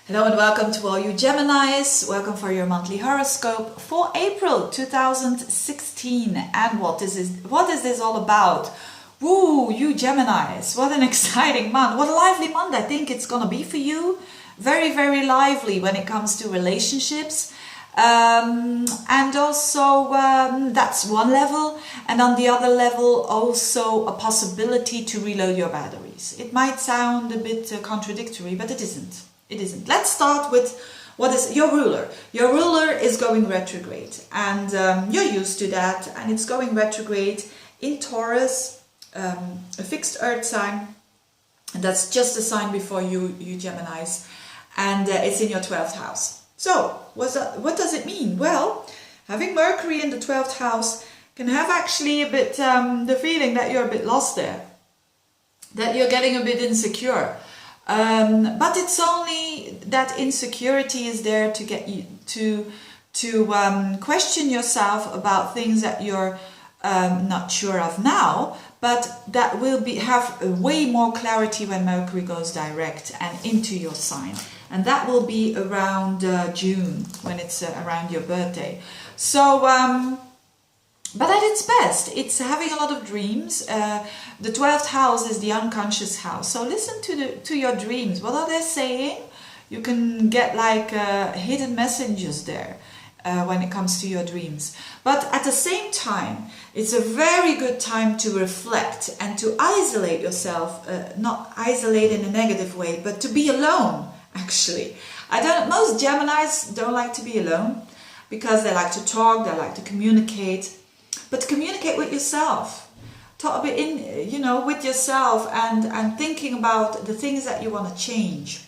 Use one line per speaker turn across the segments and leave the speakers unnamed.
Hello and welcome to all you Geminis. Welcome for your monthly horoscope for April 2016. And what is this all about? Woo, you Geminis. What an exciting month. What a lively month I think it's gonna be for you. Very, very lively when it comes to relationships. And also that's one level, and on the other level also a possibility to reload your batteries. It might sound a bit contradictory, but it isn't. It isn't. Let's start with what is your ruler. Your ruler is going retrograde, and you're used to that, and it's going retrograde in Taurus, a fixed earth sign, and that's just a sign before you Geminis, and it's in your 12th house. So, what does it mean? Well, having Mercury in the 12th house can have actually a bit the feeling that you're a bit lost there, that you're getting a bit insecure. But it's only that insecurity is there to get you to question yourself about things that you're not sure of now, but that will have way more clarity when Mercury goes direct and into your sign. And that will be around June, when it's around your birthday. So, but at its best, it's having a lot of dreams. The 12th house is the unconscious house. So listen to your dreams. What are they saying? You can get like hidden messages there when it comes to your dreams. But at the same time, it's a very good time to reflect and to isolate yourself. Not isolate in a negative way, but to be alone. Actually, most Geminis don't like to be alone because they like to talk, they like to communicate, but communicate with yourself. Talk a bit with yourself and thinking about the things that you want to change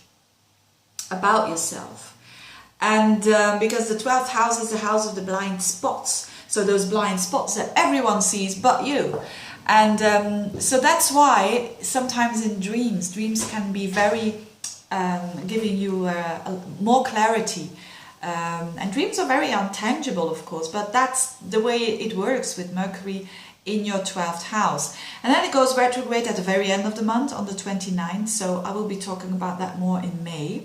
about yourself. And because the 12th house is the house of the blind spots, so those blind spots that everyone sees but you. And so that's why sometimes in dreams can be very giving you more clarity, and dreams are very untangible, of course, but that's the way it works with Mercury in your 12th house. And then it goes retrograde at the very end of the month on the 29th, so I will be talking about that more in May.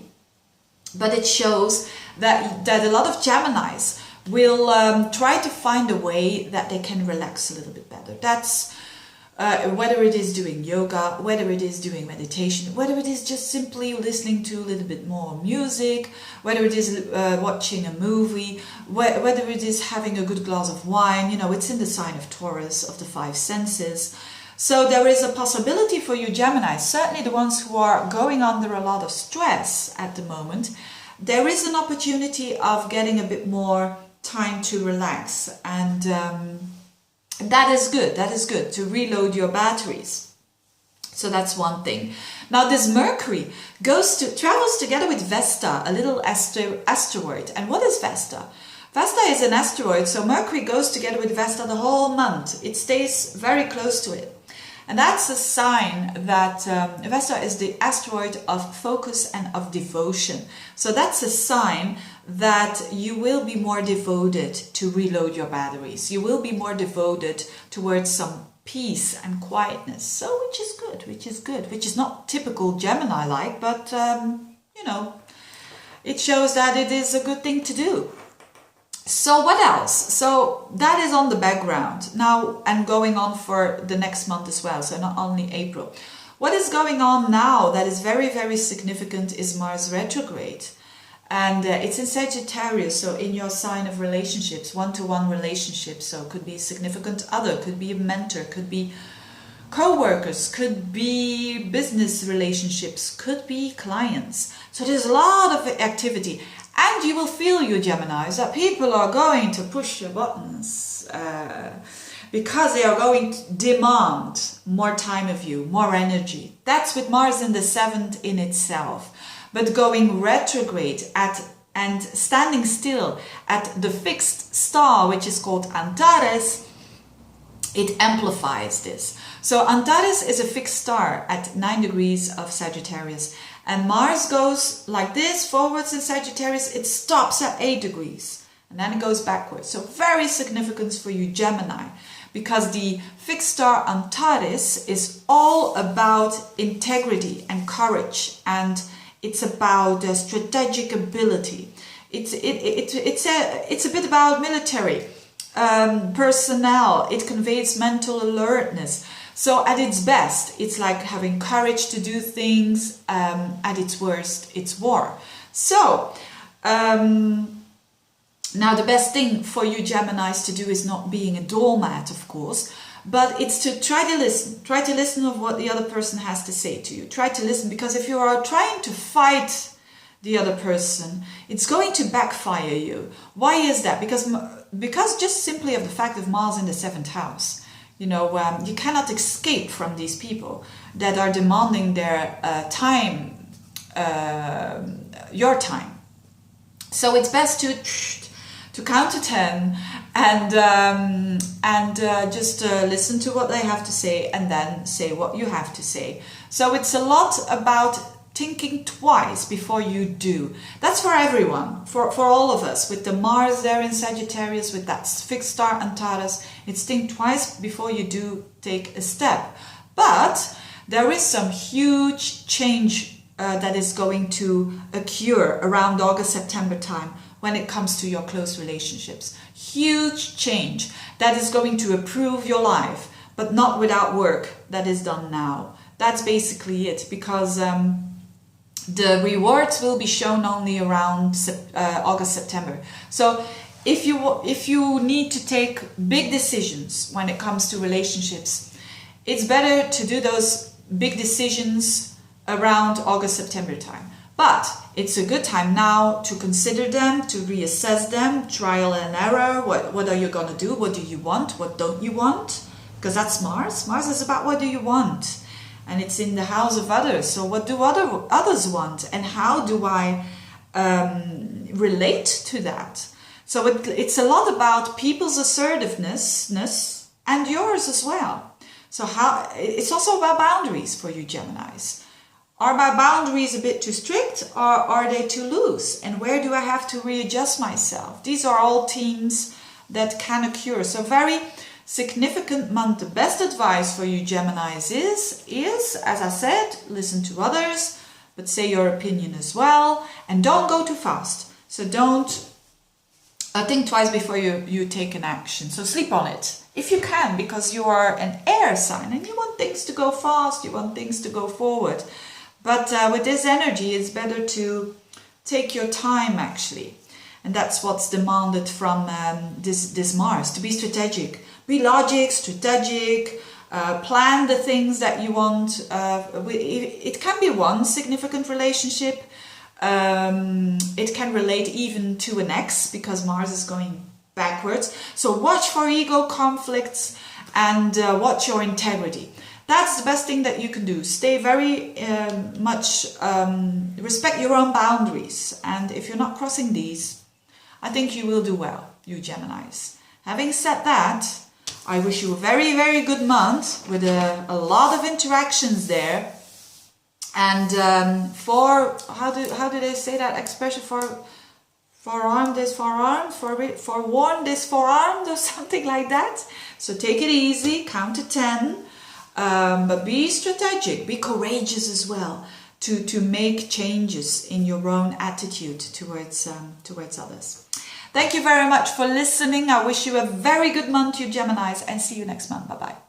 But it shows that a lot of Geminis will try to find a way that they can relax a little bit better. That's whether it is doing yoga, whether it is doing meditation, whether it is just simply listening to a little bit more music, whether it is watching a movie, whether it is having a good glass of wine. It's in the sign of Taurus, of the five senses. So there is a possibility for you Gemini, certainly the ones who are going under a lot of stress at the moment. There is an opportunity of getting a bit more time to relax, and that is good to reload your batteries. So that's one thing. Now this Mercury travels together with Vesta, a little asteroid. And what is Vesta? Vesta is an asteroid, so Mercury goes together with Vesta the whole month. It stays very close to it. And that's a sign that Vesta is the asteroid of focus and of devotion. So that's a sign that you will be more devoted to reload your batteries. You will be more devoted towards some peace and quietness. So which is good, which is not typical Gemini-like, but it shows that it is a good thing to do. So what else? So that is on the background now and going on for the next month as well. So not only April. What is going on now that is very, very significant is Mars retrograde. And it's in Sagittarius, so in your sign of relationships, one-to-one relationships. So it could be a significant other, could be a mentor, could be co-workers, could be business relationships, could be clients. So there's a lot of activity. And you will feel, you Geminis, that people are going to push your buttons because they are going to demand more time of you, more energy. That's with Mars in the 7th in itself. But going retrograde and standing still at the fixed star, which is called Antares, it amplifies this. So Antares is a fixed star at 9 degrees of Sagittarius. And Mars goes like this, forwards in Sagittarius, it stops at 8 degrees. And then it goes backwards. So very significant for you Gemini, because the fixed star Antares is all about integrity and courage and It's about strategic ability. It's a bit about military personnel. It conveys mental alertness. So at its best, it's like having courage to do things. At its worst, it's war. So now the best thing for you Geminis to do is not being a doormat, of course, but it's to try to listen. Try to listen of what the other person has to say to you. Try to listen, because if you are trying to fight the other person, it's going to backfire you. Why is that? Because just simply of the fact of Mars in the 7th house. You know, you cannot escape from these people that are demanding their time, your time. So it's best to count to 10 and just listen to what they have to say and then say what you have to say. So it's a lot about thinking twice before you do. That's for everyone, for all of us. With the Mars there in Sagittarius, with that fixed star Antares, it's think twice before you do take a step. But there is some huge change that is going to occur around August, September time when it comes to your close relationships. Huge change that is going to improve your life, but not without work that is done now. That's basically it, because the rewards will be shown only around August, September. So if you need to take big decisions when it comes to relationships, it's better to do those big decisions around August, September time. But it's a good time now to consider them, to reassess them, trial and error. What are you going to do? What do you want? What don't you want? Because that's Mars. Mars is about what do you want? And it's in the house of others. So what do others want? And how do I relate to that? So it's a lot about people's assertiveness and yours as well. So it's also about boundaries for you Geminis. Are my boundaries a bit too strict, or are they too loose? And where do I have to readjust myself? These are all themes that can occur. So very significant month. The best advice for you Geminis is, as I said, listen to others, but say your opinion as well, and don't go too fast. So don't think twice before you take an action. So sleep on it if you can, because you are an air sign and you want things to go fast, you want things to go forward. But with this energy, it's better to take your time actually. And that's what's demanded from this Mars, to be strategic. Be logic, strategic, plan the things that you want. It can be one significant relationship. It can relate even to an ex, because Mars is going backwards. So watch for ego conflicts and watch your integrity. That's the best thing that you can do. Stay very much, respect your own boundaries. And if you're not crossing these, I think you will do well, you Geminis. Having said that, I wish you a very, very good month with a lot of interactions there. And how do they say that expression? Forearmed is forearmed, forewarned is forearmed, or something like that. So take it easy, count to 10, but be strategic, be courageous as well to make changes in your own attitude towards others. Thank you very much for listening. I wish you a very good month, you Geminis, and see you next month. Bye-bye.